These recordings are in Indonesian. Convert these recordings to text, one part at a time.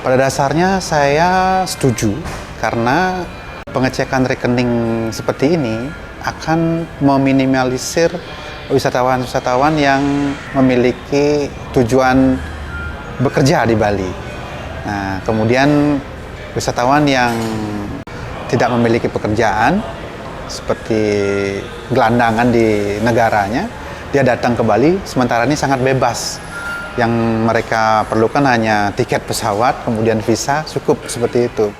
Pada dasarnya saya setuju karena pengecekan rekening seperti ini akan meminimalisir wisatawan-wisatawan yang memiliki tujuan bekerja di Bali. Nah, kemudian wisatawan yang tidak memiliki pekerjaan seperti gelandangan di negaranya, dia datang ke Bali, sementara ini sangat bebas. Yang mereka perlukan hanya tiket pesawat, kemudian visa, cukup seperti itu.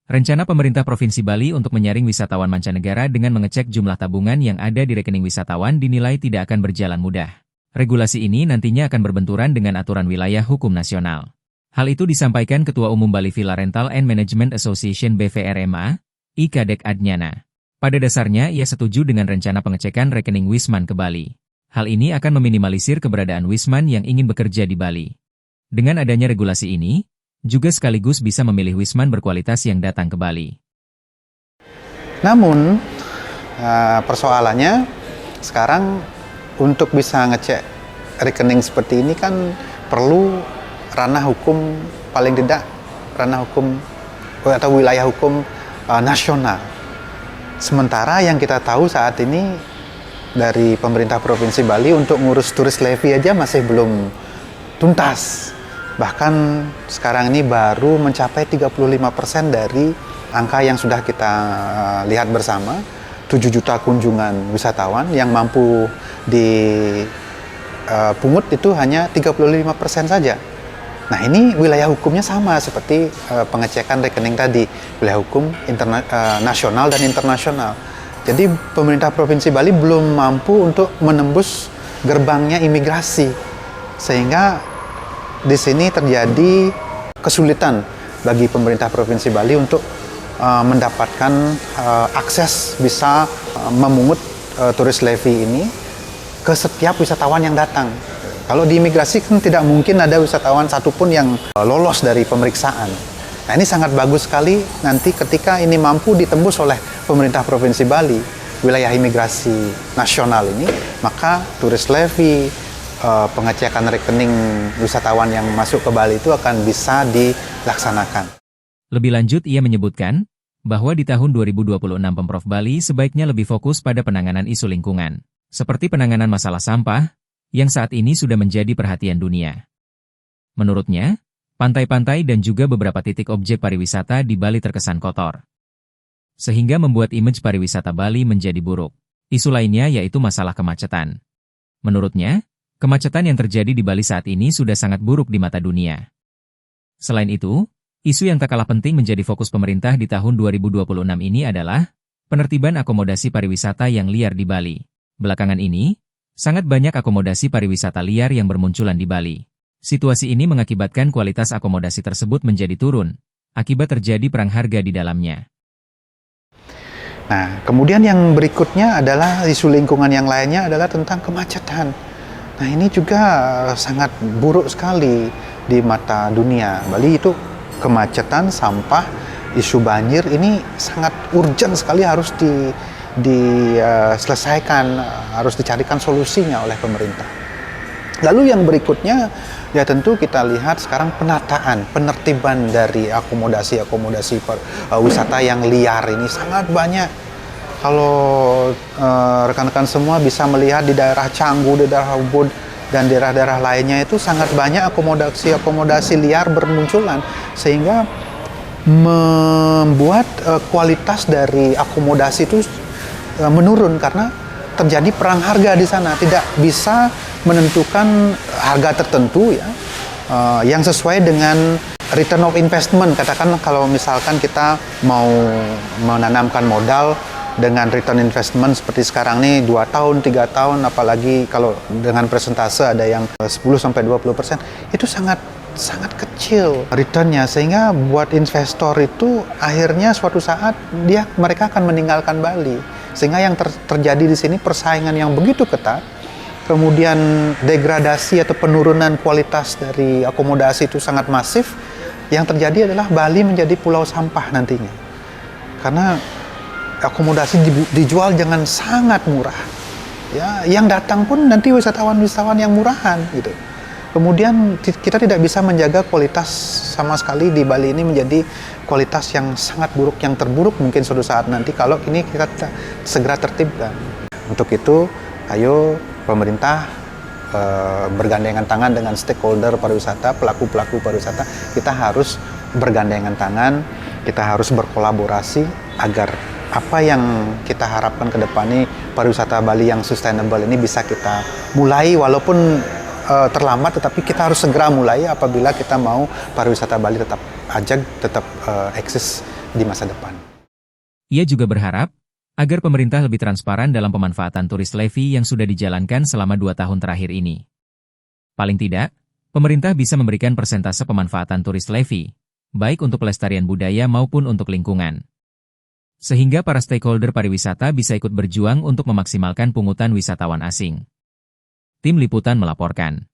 Rencana pemerintah Provinsi Bali untuk menyaring wisatawan mancanegara dengan mengecek jumlah tabungan yang ada di rekening wisatawan dinilai tidak akan berjalan mudah. Regulasi ini nantinya akan berbenturan dengan aturan wilayah hukum nasional. Hal itu disampaikan Ketua Umum Bali Villa Rental and Management Association BVRMA, I Kadek Adnyana. Pada dasarnya ia setuju dengan rencana pengecekan rekening Wisman ke Bali. Hal ini akan meminimalisir keberadaan Wisman yang ingin bekerja di Bali. Dengan adanya regulasi ini, juga sekaligus bisa memilih Wisman berkualitas yang datang ke Bali. Namun, persoalannya sekarang untuk bisa ngecek rekening seperti ini kan perlu ranah hukum, paling tidak ranah hukum atau wilayah hukum nasional. Sementara yang kita tahu saat ini dari pemerintah Provinsi Bali untuk ngurus turis levy aja masih belum tuntas. Bahkan sekarang ini baru mencapai 35% dari angka yang sudah kita lihat bersama, 7 juta kunjungan wisatawan yang mampu dipungut itu hanya 35% saja. Nah, ini wilayah hukumnya sama seperti pengecekan rekening tadi, wilayah hukum nasional dan internasional. Jadi pemerintah Provinsi Bali belum mampu untuk menembus gerbangnya imigrasi, sehingga di sini terjadi kesulitan bagi pemerintah Provinsi Bali untuk mendapatkan akses bisa memungut turis levy ini ke setiap wisatawan yang datang. Kalau di imigrasi kan tidak mungkin ada wisatawan satupun yang lolos dari pemeriksaan. Nah, ini sangat bagus sekali nanti ketika ini mampu ditembus oleh pemerintah Provinsi Bali, wilayah imigrasi nasional ini, maka turis levy, pengecekan rekening wisatawan yang masuk ke Bali itu akan bisa dilaksanakan. Lebih lanjut ia menyebutkan bahwa di tahun 2026 Pemprov Bali sebaiknya lebih fokus pada penanganan isu lingkungan, seperti penanganan masalah sampah, yang saat ini sudah menjadi perhatian dunia. Menurutnya, pantai-pantai dan juga beberapa titik objek pariwisata di Bali terkesan kotor, sehingga membuat image pariwisata Bali menjadi buruk. Isu lainnya yaitu masalah kemacetan. Menurutnya, kemacetan yang terjadi di Bali saat ini sudah sangat buruk di mata dunia. Selain itu, isu yang tak kalah penting menjadi fokus pemerintah di tahun 2026 ini adalah penertiban akomodasi pariwisata yang liar di Bali. Belakangan ini, sangat banyak akomodasi pariwisata liar yang bermunculan di Bali. Situasi ini mengakibatkan kualitas akomodasi tersebut menjadi turun, akibat terjadi perang harga di dalamnya. Nah, kemudian yang berikutnya adalah isu lingkungan yang lainnya adalah tentang kemacetan. Nah, ini juga sangat buruk sekali di mata dunia. Bali itu kemacetan, sampah, isu banjir ini sangat urgent sekali harus diselesaikan, harus dicarikan solusinya oleh pemerintah. Lalu yang berikutnya, ya tentu kita lihat sekarang penertiban dari akomodasi wisata yang liar ini sangat banyak. Kalau rekan-rekan semua bisa melihat di daerah Canggu, di daerah Ubud, dan daerah-daerah lainnya itu sangat banyak akomodasi liar bermunculan, sehingga membuat kualitas dari akomodasi itu menurun karena terjadi perang harga di sana. Tidak bisa menentukan harga tertentu ya yang sesuai dengan return of investment. Katakan kalau misalkan kita mau menanamkan modal dengan return investment seperti sekarang nih 2 tahun, 3 tahun, apalagi kalau dengan persentase ada yang 10-20%, itu sangat kecil returnnya, sehingga buat investor itu akhirnya suatu saat mereka akan meninggalkan Bali. Sehingga yang terjadi di sini persaingan yang begitu ketat, kemudian degradasi atau penurunan kualitas dari akomodasi itu sangat masif. Yang terjadi adalah Bali menjadi pulau sampah nantinya. Karena akomodasi dijual dengan sangat murah. Ya, yang datang pun nanti wisatawan-wisatawan yang murahan gitu. Kemudian kita tidak bisa menjaga kualitas sama sekali di Bali ini menjadi kualitas yang sangat buruk, yang terburuk mungkin suatu saat nanti kalau ini kita segera tertibkan. Untuk itu, ayo pemerintah bergandengan tangan dengan stakeholder pariwisata, pelaku-pelaku pariwisata, kita harus bergandengan tangan, kita harus berkolaborasi agar apa yang kita harapkan ke depan ini pariwisata Bali yang sustainable ini bisa kita mulai walaupun terlambat, tetapi kita harus segera mulai apabila kita mau pariwisata Bali tetap ajak, tetap eksis di masa depan. Ia juga berharap agar pemerintah lebih transparan dalam pemanfaatan turis levy yang sudah dijalankan selama 2 tahun terakhir ini. Paling tidak, pemerintah bisa memberikan persentase pemanfaatan turis levy, baik untuk pelestarian budaya maupun untuk lingkungan. Sehingga para stakeholder pariwisata bisa ikut berjuang untuk memaksimalkan pungutan wisatawan asing. Tim Liputan melaporkan.